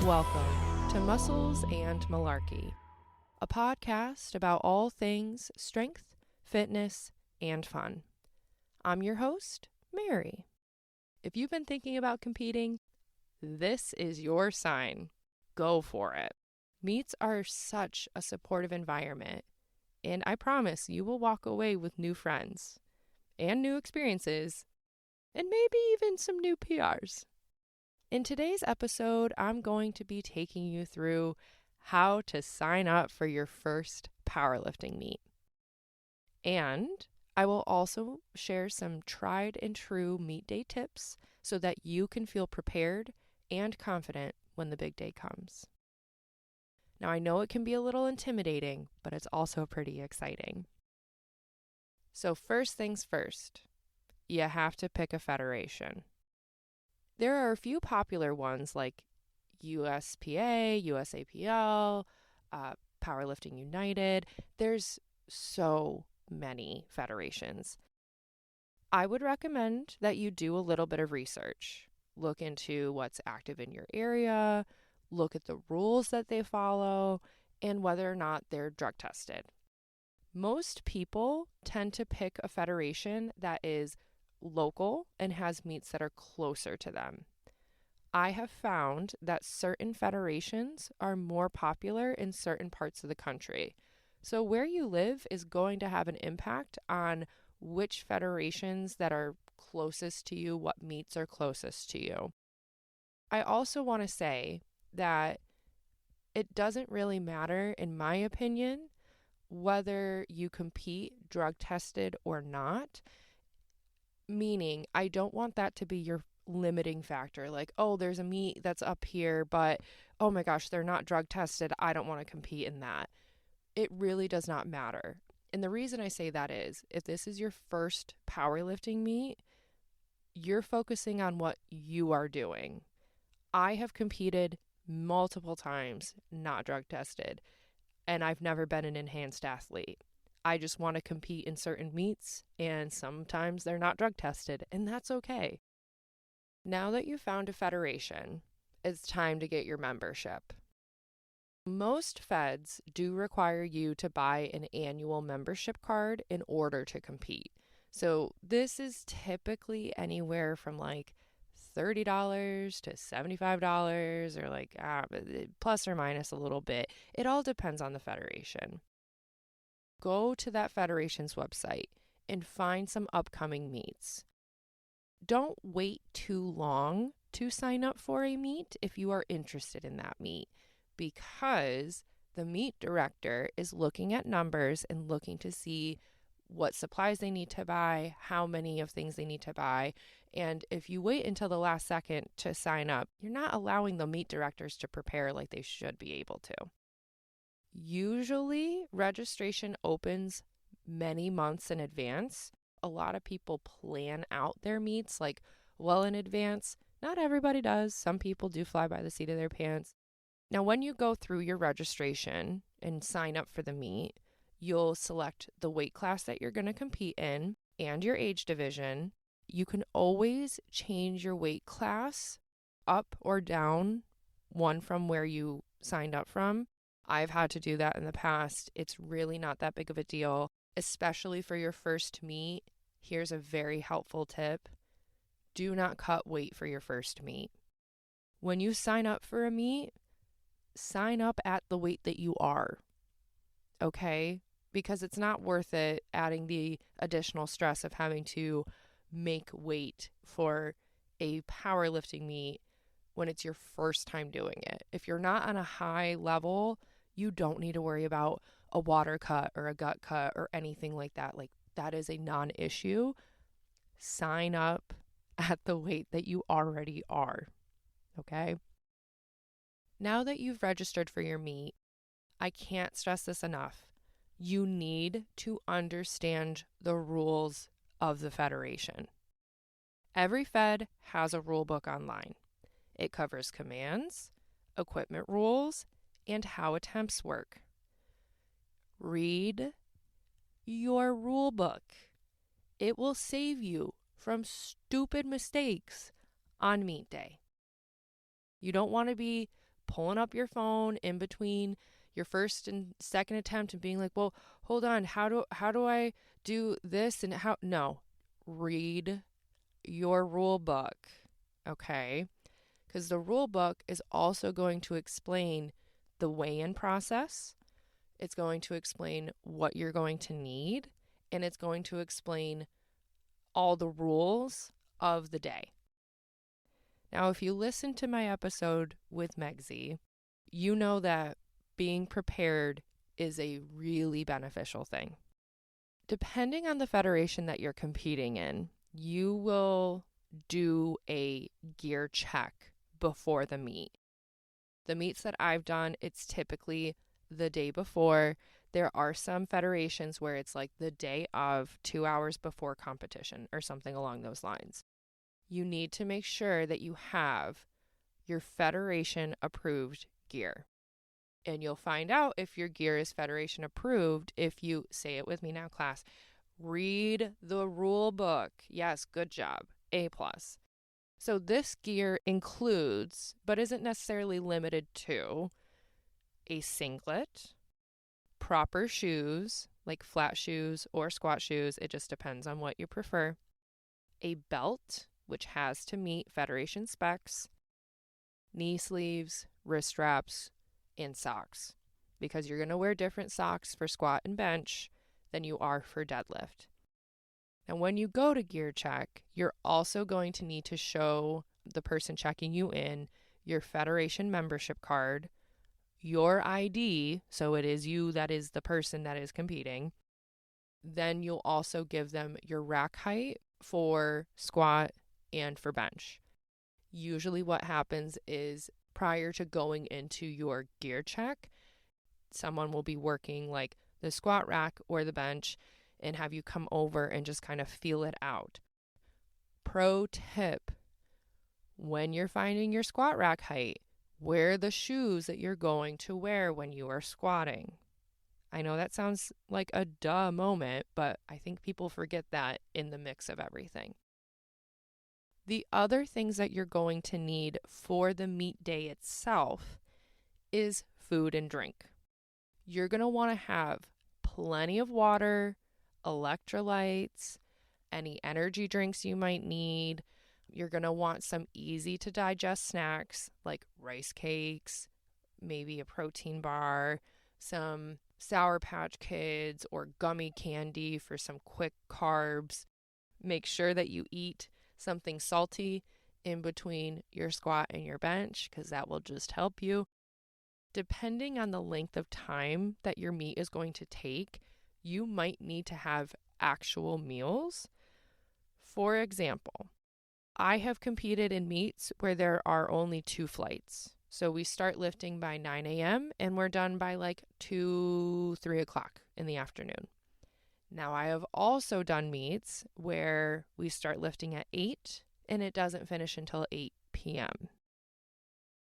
Welcome to Muscles and Malarkey, a podcast about all things strength, fitness, and fun. I'm your host, Mary. If you've been thinking about competing, this is your sign. Go for it. Meets are such a supportive environment, and I promise you will walk away with new friends and new experiences, and maybe even some new PRs. In today's episode, I'm going to be taking you through how to sign up for your first powerlifting meet. And I will also share some tried and true meet day tips so that you can feel prepared and confident when the big day comes. Now, I know it can be a little intimidating, but it's also pretty exciting. So first things first, you have to pick a federation. There are a few popular ones like USPA, USAPL, Powerlifting United. There's so many federations. I would recommend that you do a little bit of research. Look into what's active in your area, look at the rules that they follow, and whether or not they're drug tested. Most people tend to pick a federation that is local and has meets that are closer to them. I have found that certain federations are more popular in certain parts of the country. So where you live is going to have an impact on which federations that are closest to you, what meets are closest to you. I also want to say that it doesn't really matter, in my opinion, whether you compete drug tested or not. Meaning, I don't want that to be your limiting factor. Like, oh, there's a meet that's up here, but oh my gosh, they're not drug tested. I don't want to compete in that. It really does not matter. And the reason I say that is, if this is your first powerlifting meet, you're focusing on what you are doing. I have competed multiple times, not drug tested, and I've never been an enhanced athlete. I just want to compete in certain meets, and sometimes they're not drug tested, and that's okay. Now that you've found a federation, it's time to get your membership. Most feds do require you to buy an annual membership card in order to compete. So this is typically anywhere from like $30 to $75 or like plus or minus a little bit. It all depends on the federation. Go to that federation's website and find some upcoming meets. Don't wait too long to sign up for a meet if you are interested in that meet, because the meet director is looking at numbers and looking to see what supplies they need to buy, how many of things they need to buy. And if you wait until the last second to sign up, you're not allowing the meet directors to prepare like they should be able to. Usually, registration opens many months in advance. A lot of people plan out their meets like well in advance. Not everybody does. Some people do fly by the seat of their pants. Now, when you go through your registration and sign up for the meet, you'll select the weight class that you're going to compete in and your age division. You can always change your weight class up or down one from where you signed up from. I've had to do that in the past. It's really not that big of a deal, especially for your first meet. Here's a very helpful tip. Do not cut weight for your first meet. When you sign up for a meet, sign up at the weight that you are, okay? Because it's not worth it adding the additional stress of having to make weight for a powerlifting meet when it's your first time doing it. If you're not on a high level, you don't need to worry about a water cut or a gut cut or anything like that. Like, that is a non-issue. Sign up at the weight that you already are, okay? Now that you've registered for your meet, I can't stress this enough. You need to understand the rules of the federation. Every fed has a rule book online. It covers commands, equipment rules, and how attempts work. Read your rule book. It will save you from stupid mistakes on meet day. You don't want to be pulling up your phone in between your first and second attempt and being like, well, hold on, how do I do this and how? No, read your rule book, okay? Because the rule book is also going to explain the weigh-in process. It's going to explain what you're going to need, and it's going to explain all the rules of the day. Now, if you listen to my episode with Megzy, you know that being prepared is a really beneficial thing. Depending on the federation that you're competing in, you will do a gear check before the meet. The meets that I've done, it's typically the day before. There are some federations where it's like the day of, 2 hours before competition or something along those lines. You need to make sure that you have your federation approved gear. And you'll find out if your gear is federation approved if you, say it with me now, class, read the rule book. Yes, good job. A+. So this gear includes, but isn't necessarily limited to, a singlet, proper shoes, like flat shoes or squat shoes, it just depends on what you prefer, a belt, which has to meet federation specs, knee sleeves, wrist straps, and socks, because you're going to wear different socks for squat and bench than you are for deadlift. And when you go to gear check, you're also going to need to show the person checking you in your federation membership card, your ID, so it is you that is the person that is competing. Then you'll also give them your rack height for squat and for bench. Usually what happens is prior to going into your gear check, someone will be working like the squat rack or the bench and have you come over and just kind of feel it out. Pro tip, when you're finding your squat rack height, wear the shoes that you're going to wear when you are squatting. I know that sounds like a duh moment, but I think people forget that in the mix of everything. The other things that you're going to need for the meet day itself is food and drink. You're going to want to have plenty of water, electrolytes, any energy drinks you might need. You're going to want some easy to digest snacks like rice cakes, maybe a protein bar, some Sour Patch Kids or gummy candy for some quick carbs. Make sure that you eat something salty in between your squat and your bench because that will just help you. Depending on the length of time that your meet is going to take, you might need to have actual meals. For example, I have competed in meets where there are only 2 flights. So we start lifting by 9 a.m. and we're done by like 2, 3 o'clock in the afternoon. Now, I have also done meets where we start lifting at 8 and it doesn't finish until 8 p.m.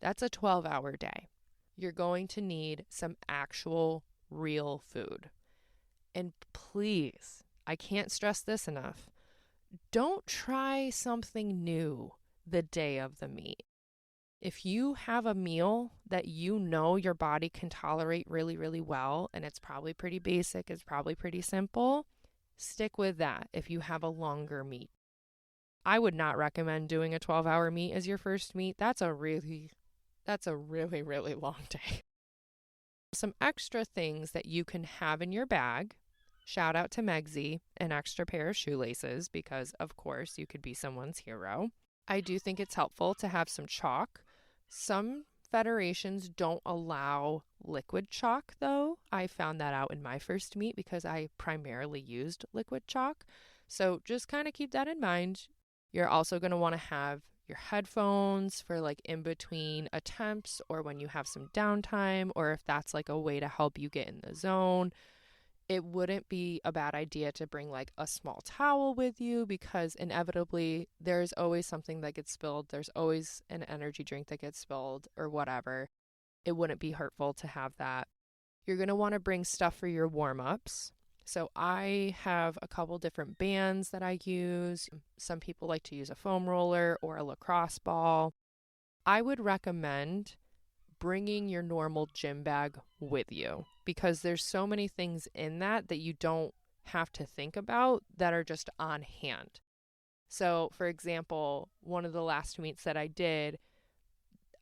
That's a 12-hour day. You're going to need some actual real food. And please, I can't stress this enough, don't try something new the day of the meet. If you have a meal that you know your body can tolerate really, really well, and it's probably pretty basic, it's probably pretty simple, stick with that if you have a longer meet. I would not recommend doing a 12-hour meet as your first meet. That's a really, really long day. Some extra things that you can have in your bag. Shout out to Megzy, an extra pair of shoelaces, because of course you could be someone's hero. I do think it's helpful to have some chalk. Some federations don't allow liquid chalk though. I found that out in my first meet because I primarily used liquid chalk. So just kind of keep that in mind. You're also going to want to have your headphones for like in between attempts or when you have some downtime, or if that's like a way to help you get in the zone. It wouldn't be a bad idea to bring like a small towel with you because inevitably there's always something that gets spilled. There's always an energy drink that gets spilled or whatever. It wouldn't be hurtful to have that. You're going to want to bring stuff for your warm-ups. So I have a couple different bands that I use. Some people like to use a foam roller or a lacrosse ball. I would recommend bringing your normal gym bag with you, because there's so many things in that you don't have to think about that are just on hand. So, for example, one of the last meets that I did,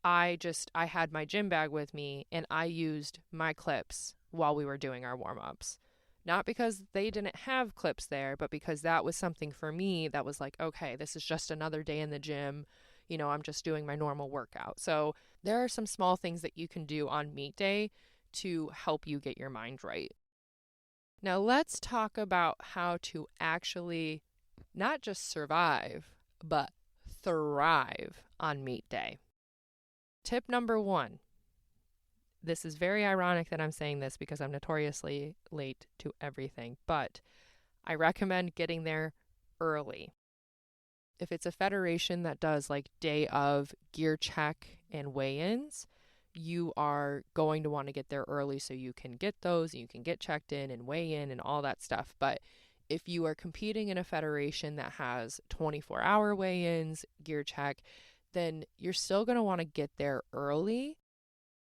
I had my gym bag with me and I used my clips while we were doing our warm-ups. Not because they didn't have clips there, but because that was something for me that was like, okay, this is just another day in the gym. You know, I'm just doing my normal workout. So there are some small things that you can do on meet day to help you get your mind right. Now let's talk about how to actually not just survive, but thrive on meet day. Tip number 1. This is very ironic that I'm saying this because I'm notoriously late to everything, but I recommend getting there early. If it's a federation that does like day of gear check and weigh-ins, you are going to want to get there early so you can get those, you can get checked in and weigh in and all that stuff. But if you are competing in a federation that has 24-hour weigh-ins, gear check, then you're still going to want to get there early.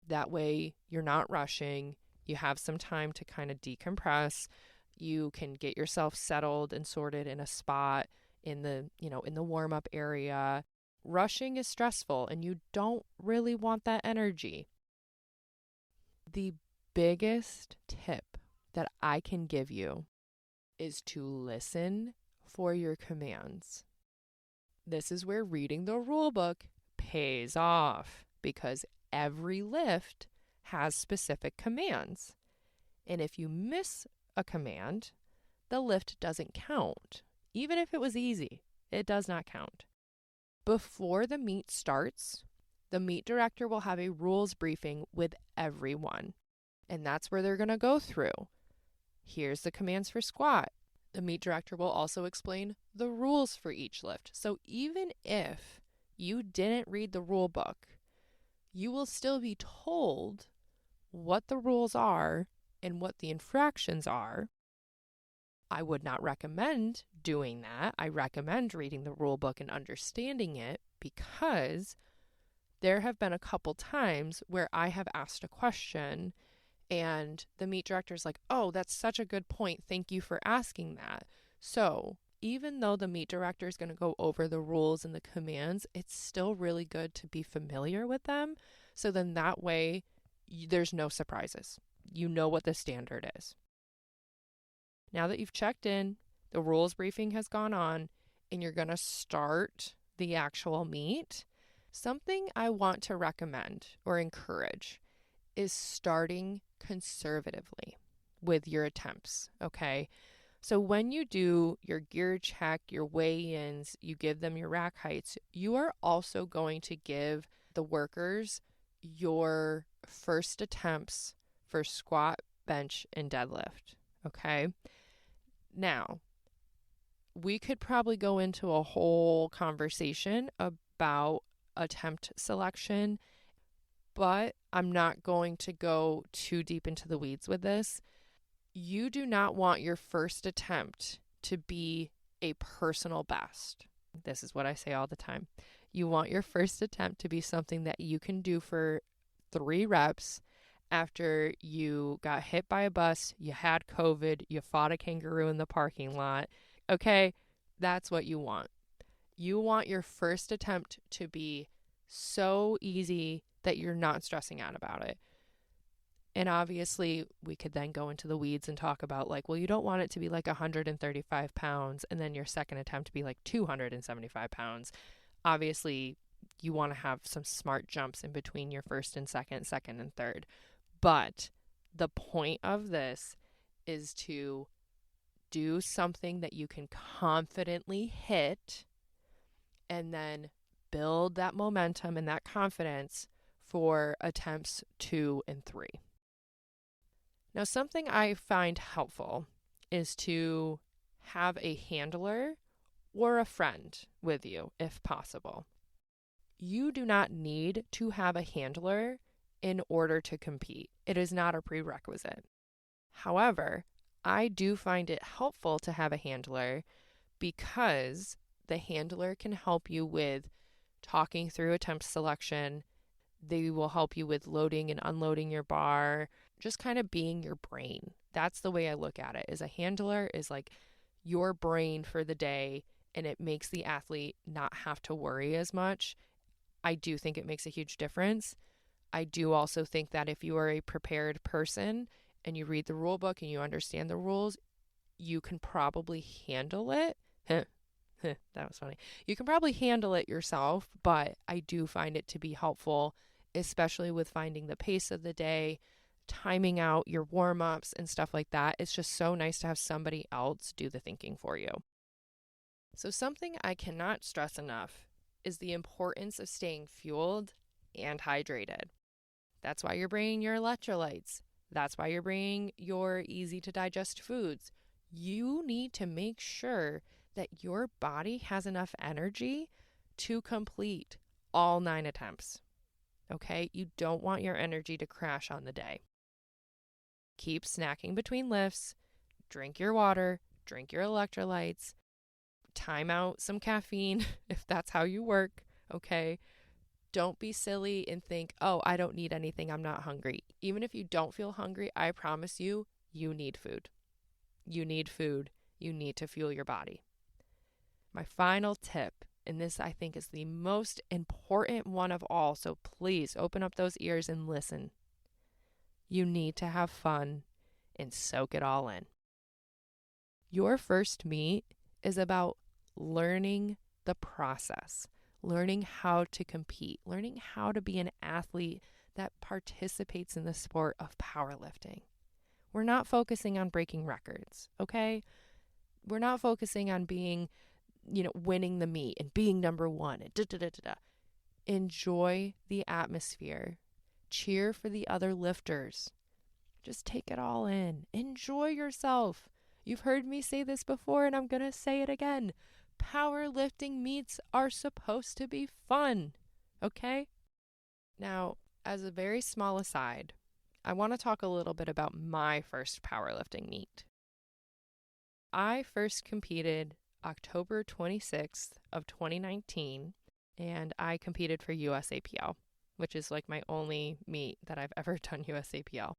That way you're not rushing. You have some time to kind of decompress. You can get yourself settled and sorted in a spot in the warm-up area. Rushing is stressful and you don't really want that energy. The biggest tip that I can give you is to listen for your commands. This is where reading the rule book pays off, because every lift has specific commands. And if you miss a command, the lift doesn't count. Even if it was easy, it does not count. Before the meet starts, the meet director will have a rules briefing with everyone. And that's where they're going to go through. Here's the commands for squat. The meet director will also explain the rules for each lift. So even if you didn't read the rule book, you will still be told what the rules are and what the infractions are. I would not recommend doing that. I recommend reading the rule book and understanding it, because there have been a couple times where I have asked a question and the meet director's like, oh, that's such a good point. Thank you for asking that. So even though the meet director is going to go over the rules and the commands, it's still really good to be familiar with them. So then that way there's no surprises. You know what the standard is. Now that you've checked in, the rules briefing has gone on, and you're going to start the actual meet, something I want to recommend or encourage is starting conservatively with your attempts, okay? So when you do your gear check, your weigh-ins, you give them your rack heights, you are also going to give the workers your first attempts for squat, bench, and deadlift, okay? Now, we could probably go into a whole conversation about attempt selection, but I'm not going to go too deep into the weeds with this. You do not want your first attempt to be a personal best. This is what I say all the time. You want your first attempt to be something that you can do for 3 reps after you got hit by a bus, you had COVID, you fought a kangaroo in the parking lot. Okay, that's what you want. You want your first attempt to be so easy that you're not stressing out about it. And obviously, we could then go into the weeds and talk about like, well, you don't want it to be like 135 pounds and then your second attempt to be like 275 pounds. Obviously, you want to have some smart jumps in between your first and second and third. But the point of this is to do something that you can confidently hit and then build that momentum and that confidence for attempts 2 and 3. Now, something I find helpful is to have a handler or a friend with you if possible. You do not need to have a handler in order to compete. It is not a prerequisite. However, I do find it helpful to have a handler because the handler can help you with talking through attempt selection. They will help you with loading and unloading your bar, just kind of being your brain. That's the way I look at it. As a handler is like your brain for the day, and it makes the athlete not have to worry as much. I do think it makes a huge difference. I do also think that if you are a prepared person and you read the rule book and you understand the rules, you can probably handle it. That was funny. You can probably handle it yourself, but I do find it to be helpful, especially with finding the pace of the day, timing out your warm-ups and stuff like that. It's just so nice to have somebody else do the thinking for you. So something I cannot stress enough is the importance of staying fueled and hydrated. That's why you're bringing your electrolytes. That's why you're bringing your easy to digest foods. You need to make sure that your body has enough energy to complete all 9 attempts. Okay? You don't want your energy to crash on the day. Keep snacking between lifts, drink your water, drink your electrolytes, time out some caffeine if that's how you work, okay? Don't be silly and think, oh, I don't need anything, I'm not hungry. Even if you don't feel hungry, I promise you, you need food. You need food. You need to fuel your body. My final tip, and this I think is the most important one of all, so please open up those ears and listen. You need to have fun and soak it all in. Your first meet is about learning the process, learning how to compete, learning how to be an athlete that participates in the sport of powerlifting. We're not focusing on breaking records, okay? We're not focusing on being, winning the meet and being number one. Enjoy the atmosphere. Cheer for the other lifters. Just take it all in. Enjoy yourself. You've heard me say this before, and I'm going to say it again. Powerlifting meets are supposed to be fun, okay? Now, as a very small aside, I want to talk a little bit about my first powerlifting meet. I first competed October 26th of 2019, and I competed for USAPL, which is like my only meet that I've ever done USAPL.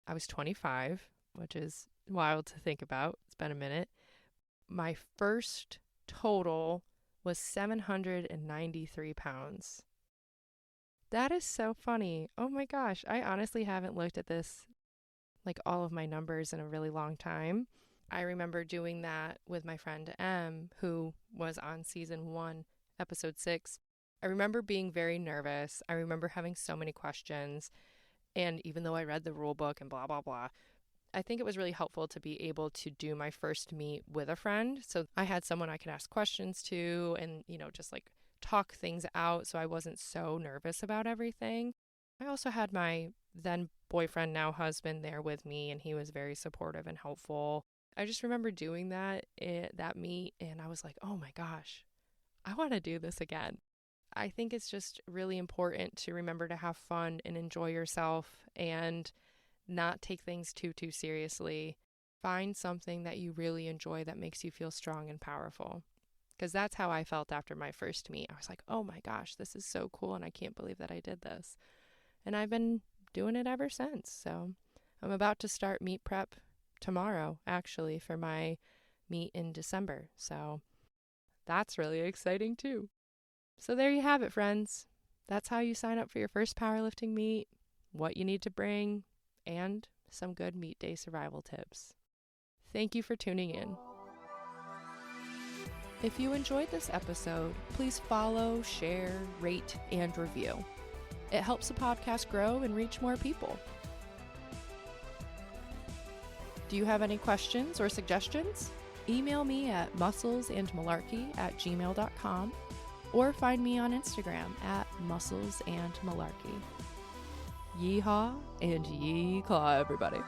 I was 25, which is wild to think about. It's been a minute. My first total was 793 pounds. That is so funny. Oh my gosh. I honestly haven't looked at this, like all of my numbers, in a really long time. I remember doing that with my friend Em, who was on season 1, episode 6. I remember being very nervous. I remember having so many questions. And even though I read the rule book and blah, blah, blah, I think it was really helpful to be able to do my first meet with a friend. So I had someone I could ask questions to and, just like talk things out so I wasn't so nervous about everything. I also had my then boyfriend, now husband, there with me, and he was very supportive and helpful. I just remember doing that meet, and I was like, oh my gosh, I want to do this again. I think it's just really important to remember to have fun and enjoy yourself and not take things too seriously. Find something that you really enjoy that makes you feel strong and powerful. Because that's how I felt after my first meet. I was like, oh my gosh, this is so cool, and I can't believe that I did this. And I've been doing it ever since. So I'm about to start meet prep tomorrow, actually, for my meet in December. So that's really exciting too. So there you have it, friends. That's how you sign up for your first powerlifting meet, what you need to bring, and some good meet day survival tips. Thank you for tuning in. If you enjoyed this episode, please follow, share, rate, and review. It helps the podcast grow and reach more people. Do you have any questions or suggestions? Email me at musclesandmalarkey@gmail.com or find me on Instagram at musclesandmalarkey. Yeehaw and yee-claw, everybody.